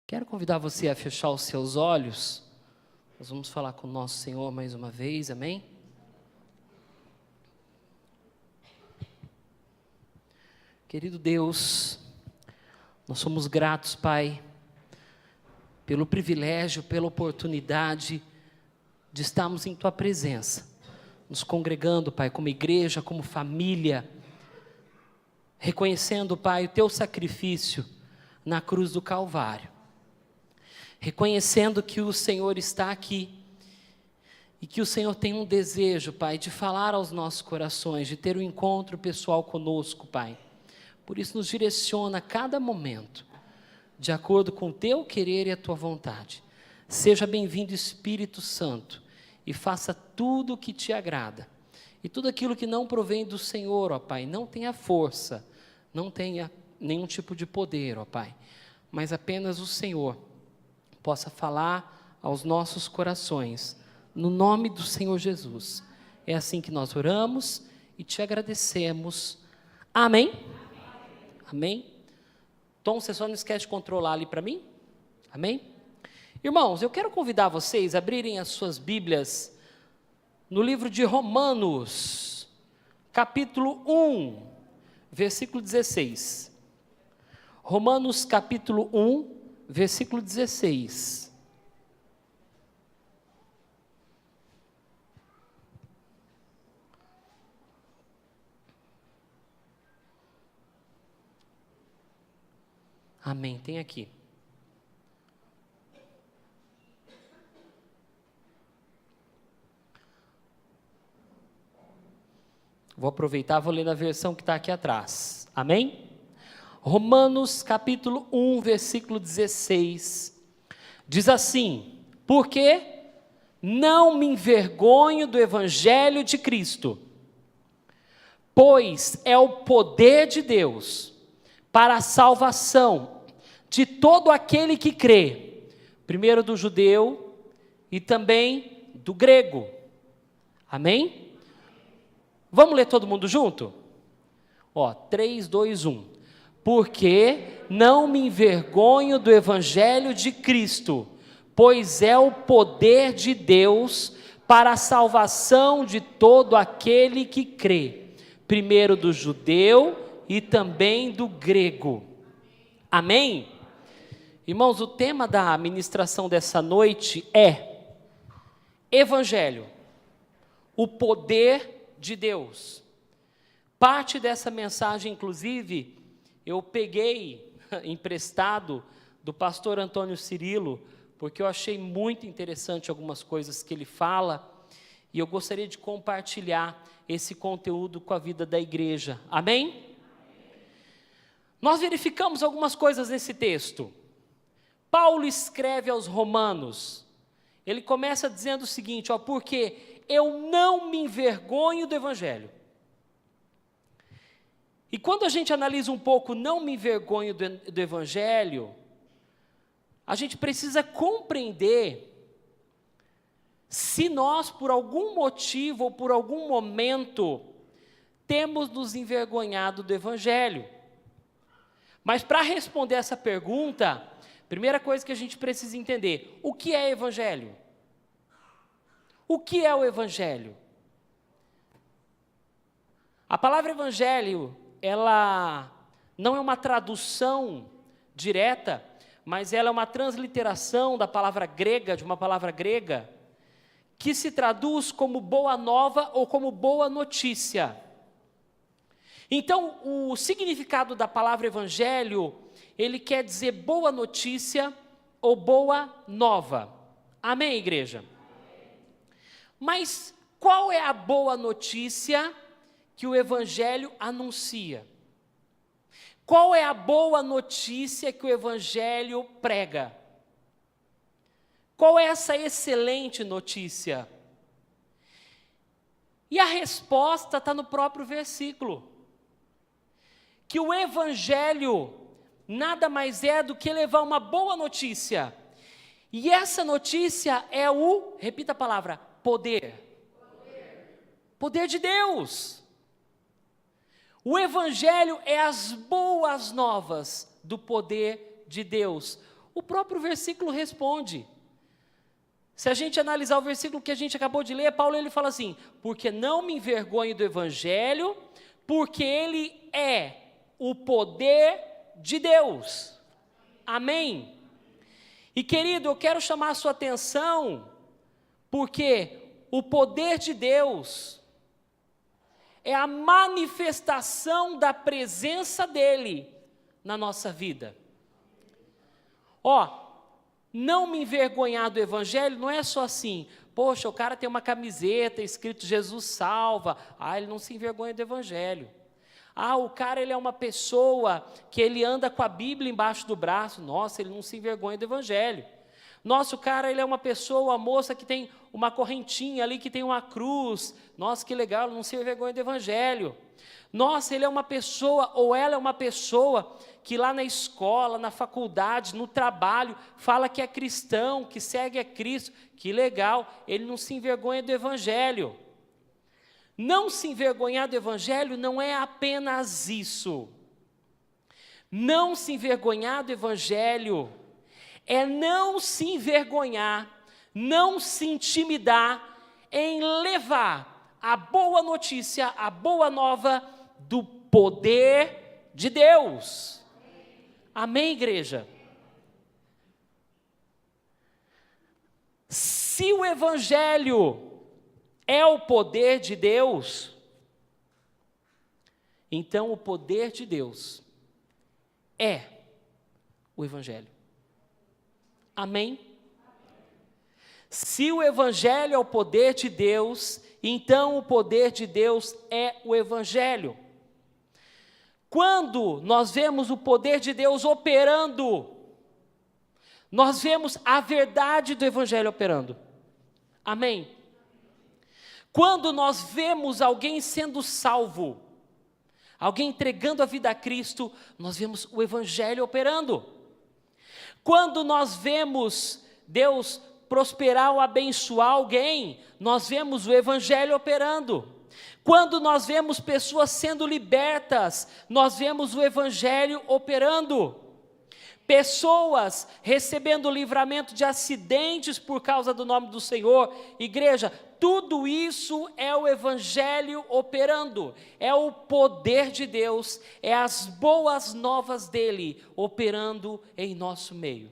Quero convidar você a fechar os seus olhos. Nós vamos falar com o nosso Senhor mais uma vez, amém? Querido Deus, nós somos gratos, Pai, pelo privilégio, pela oportunidade de estarmos em Tua presença, nos congregando, Pai, como igreja, como família, reconhecendo, Pai, o Teu sacrifício na cruz do Calvário, reconhecendo que o Senhor está aqui e que o Senhor tem um desejo, Pai, de falar aos nossos corações, de ter um encontro pessoal conosco, Pai. Por isso nos direciona a cada momento, de acordo com o Teu querer e a Tua vontade. Seja bem-vindo, Espírito Santo, e faça tudo o que Te agrada. E tudo aquilo que não provém do Senhor, ó Pai, não tenha força, não tenha nenhum tipo de poder, ó Pai, mas apenas o Senhor possa falar aos nossos corações, no nome do Senhor Jesus. É assim que nós oramos e Te agradecemos. Amém? Amém? Tom, você só não esquece de controlar ali para mim? Amém? Irmãos, eu quero convidar vocês a abrirem as suas Bíblias no livro de Romanos, capítulo 1, versículo 16. Romanos, capítulo 1, versículo 16. Amém, tem aqui. Vou aproveitar, vou ler na versão que está aqui atrás. Amém? Romanos capítulo 1, versículo 16. Diz assim: porque não me envergonho do evangelho de Cristo, pois é o poder de Deus para a salvação de todo aquele que crê, primeiro do judeu e também do grego. Amém? Vamos ler todo mundo junto? 3, 2, 1. Porque não me envergonho do evangelho de Cristo, pois é o poder de Deus para a salvação de todo aquele que crê, primeiro do judeu e também do grego. Amém? Irmãos, o tema da ministração dessa noite é Evangelho, o poder de Deus. Parte dessa mensagem, inclusive, eu peguei emprestado do pastor Antônio Cirilo, porque eu achei muito interessante algumas coisas que ele fala, e eu gostaria de compartilhar esse conteúdo com a vida da igreja. Amém? Nós verificamos algumas coisas nesse texto. Paulo escreve aos Romanos, ele começa dizendo o seguinte, porque eu não me envergonho do evangelho. E quando a gente analisa um pouco, não me envergonho do evangelho, a gente precisa compreender se nós, por algum motivo ou por algum momento, temos nos envergonhado do evangelho. Mas para responder essa pergunta, primeira coisa que a gente precisa entender, o que é evangelho? O que é o evangelho? A palavra evangelho, ela não é uma tradução direta, mas ela é uma transliteração da palavra grega, de uma palavra grega, que se traduz como boa nova ou como boa notícia. Então, o significado da palavra evangelho, ele quer dizer boa notícia ou boa nova. Amém, igreja? Amém. Mas qual é a boa notícia que o evangelho anuncia? Qual é a boa notícia que o evangelho prega? Qual é essa excelente notícia? E a resposta está no próprio versículo. Que o evangelho nada mais é do que levar uma boa notícia. E essa notícia é repita a palavra, poder. Poder de Deus. O evangelho é as boas novas do poder de Deus. O próprio versículo responde. Se a gente analisar o versículo que a gente acabou de ler, Paulo ele fala assim: porque não me envergonho do evangelho, porque ele é o poder de Deus. Amém? E querido, eu quero chamar a sua atenção, porque o poder de Deus é a manifestação da presença dele na nossa vida. Não me envergonhar do evangelho não é só assim, poxa, o cara tem uma camiseta escrito Jesus salva, ele não se envergonha do evangelho. O cara ele é uma pessoa que ele anda com a Bíblia embaixo do braço, nossa, ele não se envergonha do evangelho. Nossa, o cara ele é uma pessoa, uma moça que tem uma correntinha ali, que tem uma cruz, nossa, que legal, não se envergonha do evangelho. Nossa, ele é uma pessoa, ou ela é uma pessoa, que lá na escola, na faculdade, no trabalho, fala que é cristão, que segue a Cristo, que legal, ele não se envergonha do evangelho. Não se envergonhar do evangelho não é apenas isso. Não se envergonhar do evangelho é não se envergonhar, não se intimidar em levar a boa notícia, a boa nova do poder de Deus. Amém, igreja? Se o evangelho é o poder de Deus, então o poder de Deus é o evangelho. Amém? Se o evangelho é o poder de Deus, então o poder de Deus é o evangelho. Quando nós vemos o poder de Deus operando, nós vemos a verdade do evangelho operando. Amém? Quando nós vemos alguém sendo salvo, alguém entregando a vida a Cristo, nós vemos o evangelho operando. Quando nós vemos Deus prosperar ou abençoar alguém, nós vemos o evangelho operando. Quando nós vemos pessoas sendo libertas, nós vemos o evangelho operando. Pessoas recebendo livramento de acidentes por causa do nome do Senhor. Igreja, tudo isso é o evangelho operando, é o poder de Deus, é as boas novas dele operando em nosso meio.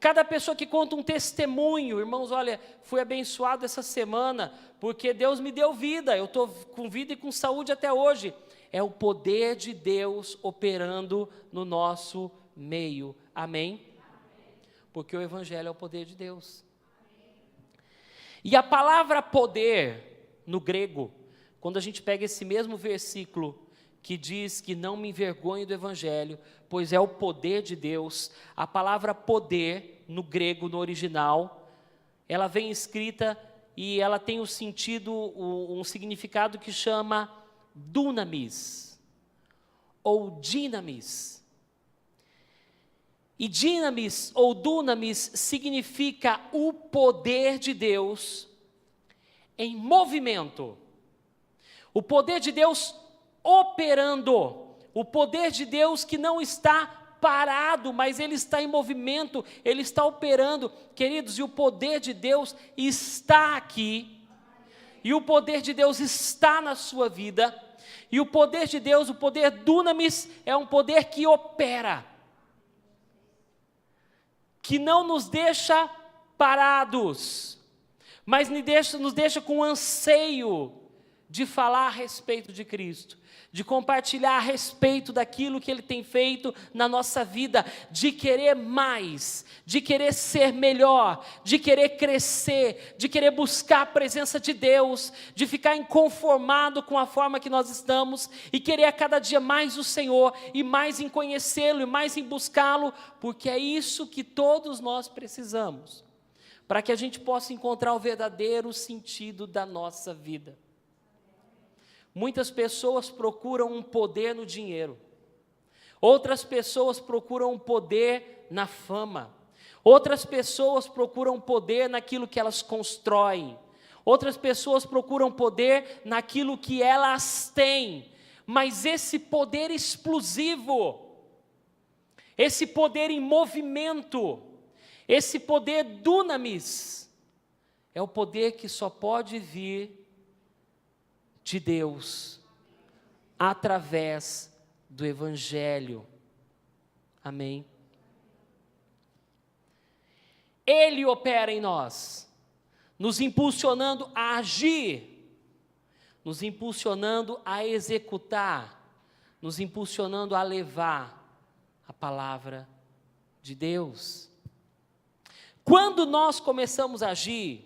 Cada pessoa que conta um testemunho, irmãos, olha, fui abençoado essa semana, porque Deus me deu vida, eu estou com vida e com saúde até hoje. É o poder de Deus operando no nosso meio. Amém? Porque o evangelho é o poder de Deus. E a palavra poder, no grego, quando a gente pega esse mesmo versículo, que diz que não me envergonhe do evangelho, pois é o poder de Deus, a palavra poder, no grego, no original, ela vem escrita e ela tem um significado que chama dunamis, ou dinamis. E dinamis ou dunamis significa o poder de Deus em movimento. O poder de Deus operando. O poder de Deus que não está parado, mas ele está em movimento, ele está operando. Queridos, e o poder de Deus está aqui. E o poder de Deus está na sua vida. E o poder de Deus, o poder dunamis, é um poder que opera, que não nos deixa parados, mas nos deixa com anseio de falar a respeito de Cristo, de compartilhar a respeito daquilo que Ele tem feito na nossa vida, de querer mais, de querer ser melhor, de querer crescer, de querer buscar a presença de Deus, de ficar inconformado com a forma que nós estamos e querer a cada dia mais o Senhor e mais em conhecê-lo e mais em buscá-lo, porque é isso que todos nós precisamos, para que a gente possa encontrar o verdadeiro sentido da nossa vida. Muitas pessoas procuram um poder no dinheiro. Outras pessoas procuram um poder na fama. Outras pessoas procuram poder naquilo que elas constroem. Outras pessoas procuram poder naquilo que elas têm. Mas esse poder explosivo, esse poder em movimento, esse poder dunamis, é o poder que só pode vir de Deus, através do Evangelho. Amém? Ele opera em nós, nos impulsionando a agir, nos impulsionando a executar, nos impulsionando a levar a palavra de Deus. Quando nós começamos a agir,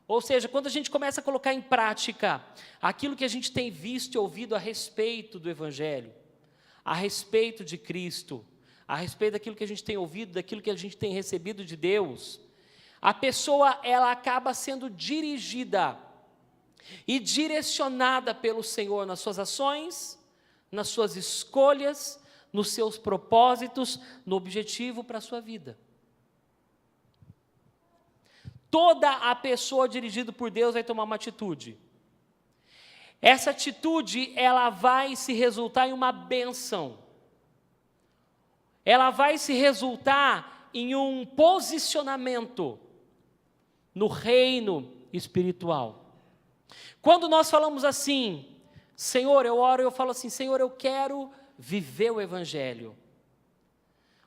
ou seja, quando a gente começa a colocar em prática aquilo que a gente tem visto e ouvido a respeito do Evangelho, a respeito de Cristo, a respeito daquilo que a gente tem ouvido, daquilo que a gente tem recebido de Deus, a pessoa, ela acaba sendo dirigida e direcionada pelo Senhor nas suas ações, nas suas escolhas, nos seus propósitos, no objetivo para a sua vida. Toda a pessoa dirigida por Deus vai tomar uma atitude. Essa atitude, ela vai se resultar em uma bênção. Ela vai se resultar em um posicionamento no reino espiritual. Quando nós falamos assim, Senhor, eu oro, eu falo assim, Senhor, eu quero viver o Evangelho.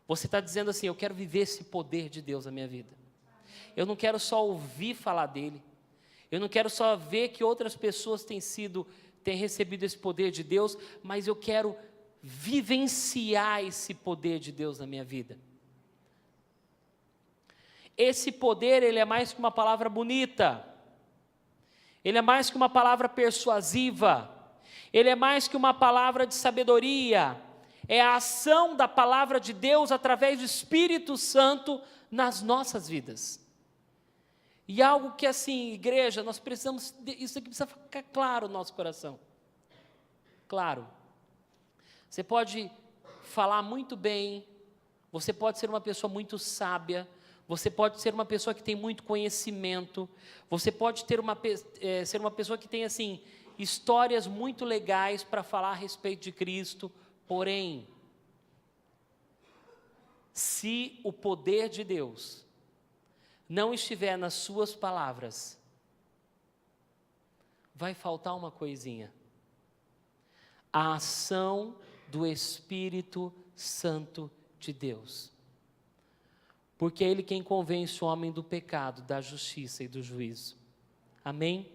Você está dizendo assim, eu quero viver esse poder de Deus na minha vida. Eu não quero só ouvir falar dele. Eu não quero só ver que outras pessoas têm recebido esse poder de Deus, mas eu quero vivenciar esse poder de Deus na minha vida. Esse poder, ele é mais que uma palavra bonita. Ele é mais que uma palavra persuasiva. Ele é mais que uma palavra de sabedoria. É a ação da palavra de Deus através do Espírito Santo nas nossas vidas. E algo que assim, igreja, nós precisamos, isso aqui precisa ficar claro no nosso coração. Claro. Você pode falar muito bem, você pode ser uma pessoa muito sábia, você pode ser uma pessoa que tem muito conhecimento, você pode ser uma pessoa que tem assim, histórias muito legais para falar a respeito de Cristo, porém, se o poder de Deus não estiver nas suas palavras, vai faltar uma coisinha. A ação do Espírito Santo de Deus. Porque é Ele quem convence o homem do pecado, da justiça e do juízo. Amém?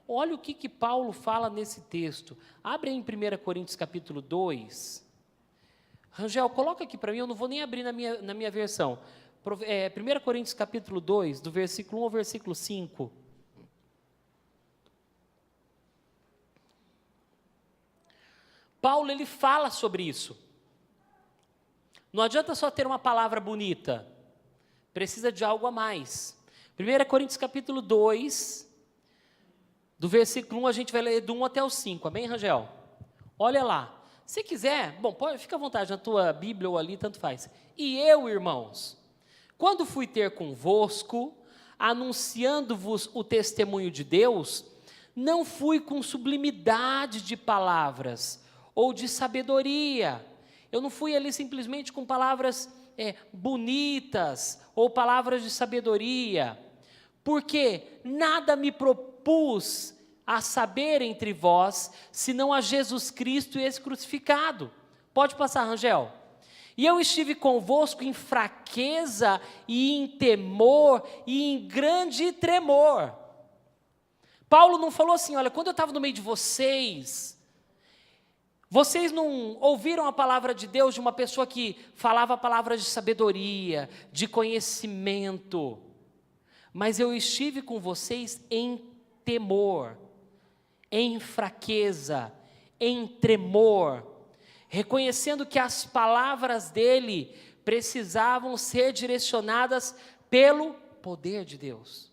Olha o que Paulo fala nesse texto. Abre em 1 Coríntios capítulo 2. Rangel, coloca aqui para mim, eu não vou nem abrir na minha versão. 1 Coríntios capítulo 2, do versículo 1 ao versículo 5. Paulo, ele fala sobre isso. Não adianta só ter uma palavra bonita, precisa de algo a mais. 1 Coríntios capítulo 2, do versículo 1, a gente vai ler do 1 até o 5, amém, Rangel? Olha lá. Se quiser, fica à vontade na tua Bíblia ou ali, tanto faz. E eu, irmãos, quando fui ter convosco, anunciando-vos o testemunho de Deus, não fui com sublimidade de palavras ou de sabedoria. Eu não fui ali simplesmente com palavras bonitas ou palavras de sabedoria, porque nada me propus a saber entre vós, senão a Jesus Cristo e esse crucificado. Pode passar, Rangel. E eu estive convosco em fraqueza e em temor e em grande tremor. Paulo não falou assim, olha, quando eu estava no meio de vocês não ouviram a palavra de Deus de uma pessoa que falava palavras de sabedoria, de conhecimento, mas eu estive com vocês em temor, em fraqueza, em tremor, reconhecendo que as palavras dele precisavam ser direcionadas pelo poder de Deus.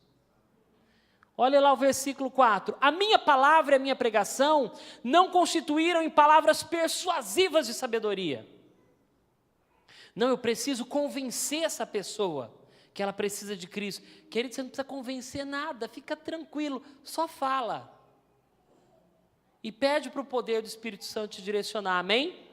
Olha lá o versículo 4. A minha palavra e a minha pregação não constituíram em palavras persuasivas de sabedoria. Não, eu preciso convencer essa pessoa que ela precisa de Cristo. Querido, você não precisa convencer nada, fica tranquilo, só fala. E pede para o poder do Espírito Santo te direcionar, amém?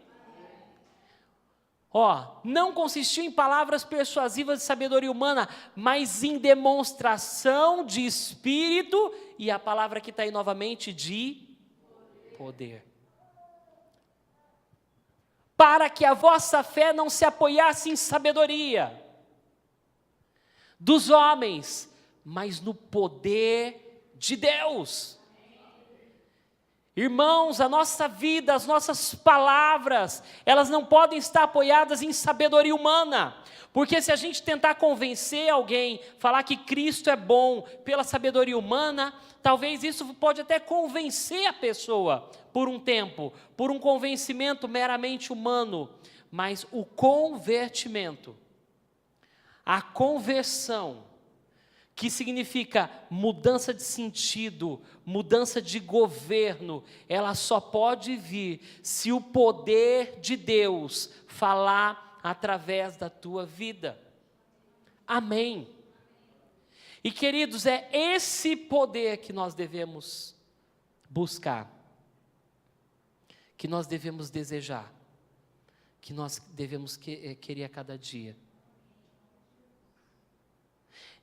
Não consistiu em palavras persuasivas de sabedoria humana, mas em demonstração de espírito, e a palavra que está aí novamente, de poder. Para que a vossa fé não se apoiasse em sabedoria dos homens, mas no poder de Deus. Irmãos, a nossa vida, as nossas palavras, elas não podem estar apoiadas em sabedoria humana, porque se a gente tentar convencer alguém, falar que Cristo é bom pela sabedoria humana, talvez isso pode até convencer a pessoa por um tempo, por um convencimento meramente humano, mas o convertimento, a conversão, que significa mudança de sentido, mudança de governo, ela só pode vir se o poder de Deus falar através da tua vida. Amém. E queridos, é esse poder que nós devemos buscar, que nós devemos desejar, que nós devemos querer a cada dia.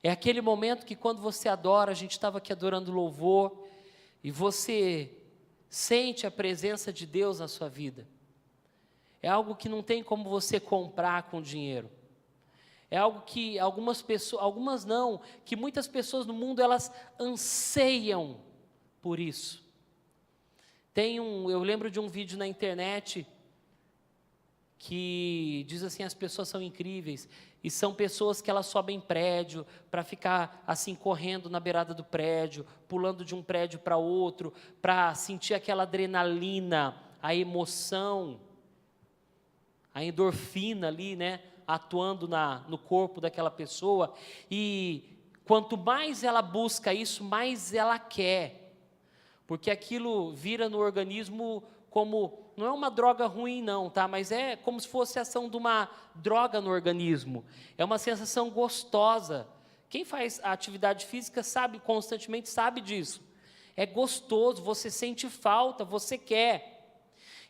É aquele momento que quando você adora, a gente estava aqui adorando louvor, e você sente a presença de Deus na sua vida. É algo que não tem como você comprar com dinheiro. É algo que algumas pessoas, algumas não, que muitas pessoas no mundo elas anseiam por isso. Eu lembro de um vídeo na internet que diz assim, as pessoas são incríveis, e são pessoas que elas sobem prédio para ficar assim correndo na beirada do prédio, pulando de um prédio para outro, para sentir aquela adrenalina, a emoção, a endorfina ali, né, atuando no corpo daquela pessoa, e quanto mais ela busca isso, mais ela quer, porque aquilo vira no organismo como, não é uma droga ruim não, tá? Mas é como se fosse a ação de uma droga no organismo. É uma sensação gostosa. Quem faz a atividade física constantemente sabe disso. É gostoso, você sente falta, você quer.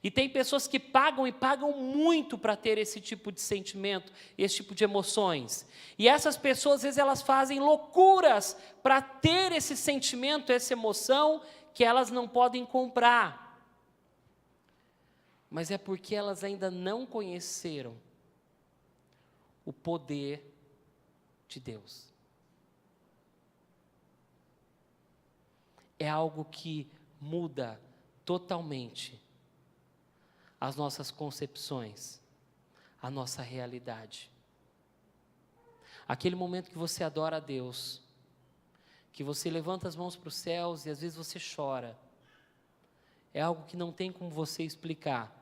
E tem pessoas que pagam e pagam muito para ter esse tipo de sentimento, esse tipo de emoções. E essas pessoas, às vezes, elas fazem loucuras para ter esse sentimento, essa emoção, que elas não podem comprar. Mas é porque elas ainda não conheceram o poder de Deus. É algo que muda totalmente as nossas concepções, a nossa realidade. Aquele momento que você adora a Deus, que você levanta as mãos para os céus e às vezes você chora, é algo que não tem como você explicar,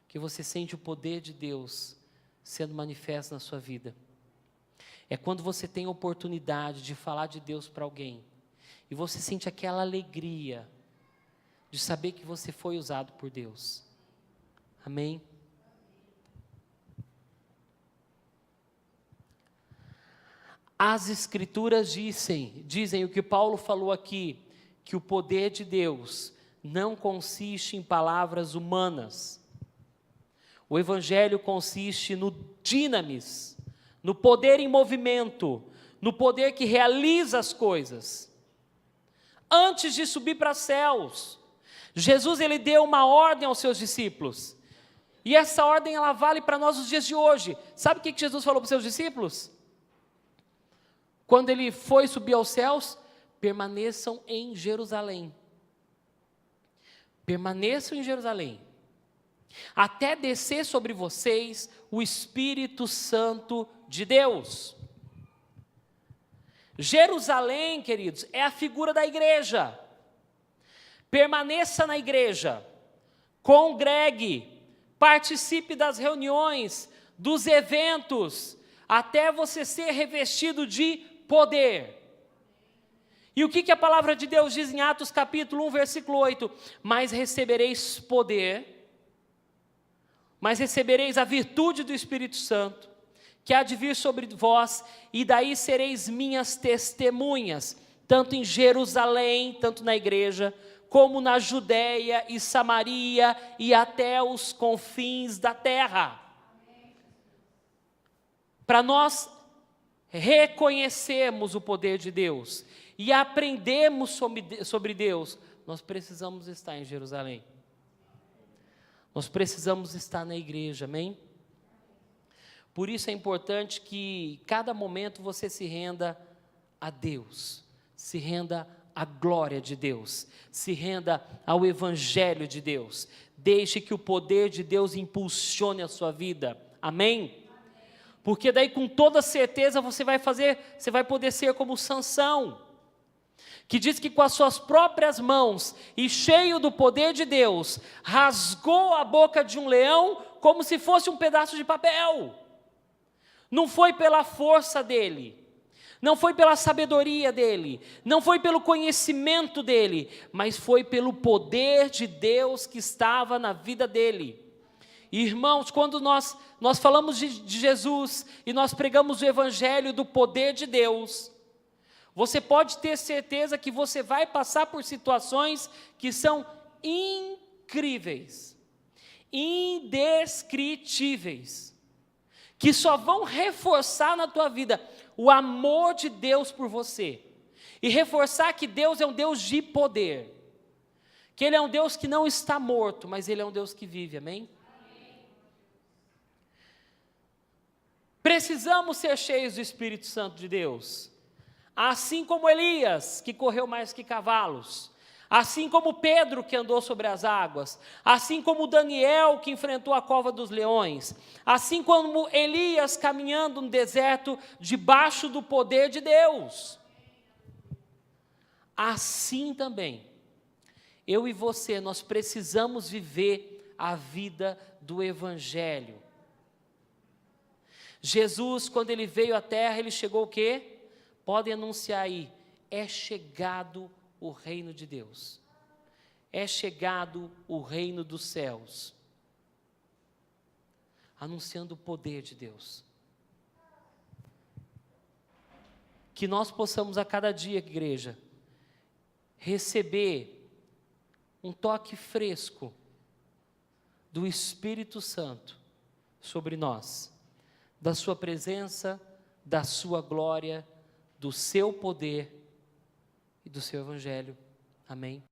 que você sente o poder de Deus sendo manifesto na sua vida. É quando você tem a oportunidade de falar de Deus para alguém, e você sente aquela alegria de saber que você foi usado por Deus. Amém? As Escrituras dizem o que Paulo falou aqui, que o poder de Deus não consiste em palavras humanas. O Evangelho consiste no dinamis, no poder em movimento, no poder que realiza as coisas. Antes de subir para os céus, Jesus ele deu uma ordem aos seus discípulos. E essa ordem ela vale para nós nos dias de hoje. Sabe o que Jesus falou para os seus discípulos? Quando ele foi subir aos céus, permaneçam em Jerusalém. Permaneçam em Jerusalém, até descer sobre vocês o Espírito Santo de Deus. Jerusalém, queridos, é a figura da igreja. Permaneça na igreja, congregue, participe das reuniões, dos eventos, até você ser revestido de poder. E o que a palavra de Deus diz em Atos capítulo 1, versículo 8? Mas recebereis poder, mas recebereis a virtude do Espírito Santo, que há de vir sobre vós, e daí sereis minhas testemunhas, tanto em Jerusalém, tanto na igreja, como na Judéia e Samaria, e até os confins da terra. para nós reconhecermos o poder de Deus e aprendermos sobre Deus, nós precisamos estar em Jerusalém. Nós precisamos estar na igreja, amém? Por isso é importante que cada momento você se renda a Deus, se renda à glória de Deus, se renda ao Evangelho de Deus. Deixe que o poder de Deus impulsione a sua vida, amém? Porque daí com toda certeza você vai poder ser como Sansão, que diz que com as suas próprias mãos e cheio do poder de Deus, rasgou a boca de um leão como se fosse um pedaço de papel. Não foi pela força dele, não foi pela sabedoria dele, não foi pelo conhecimento dele, mas foi pelo poder de Deus que estava na vida dele. Irmãos, quando nós falamos de Jesus e nós pregamos o Evangelho do poder de Deus, você pode ter certeza que você vai passar por situações que são incríveis, indescritíveis, que só vão reforçar na tua vida o amor de Deus por você, e reforçar que Deus é um Deus de poder, que Ele é um Deus que não está morto, mas Ele é um Deus que vive, amém? Precisamos ser cheios do Espírito Santo de Deus, assim como Elias, que correu mais que cavalos, assim como Pedro, que andou sobre as águas, assim como Daniel, que enfrentou a cova dos leões, assim como Elias caminhando no deserto, debaixo do poder de Deus. Assim também, eu e você, nós precisamos viver a vida do Evangelho. Jesus, quando Ele veio à terra, Ele chegou o quê? Podem anunciar aí, é chegado o reino de Deus, é chegado o reino dos céus, anunciando o poder de Deus. Que nós possamos a cada dia, igreja, receber um toque fresco do Espírito Santo sobre nós, da sua presença, da sua glória, do seu poder e do seu Evangelho. Amém?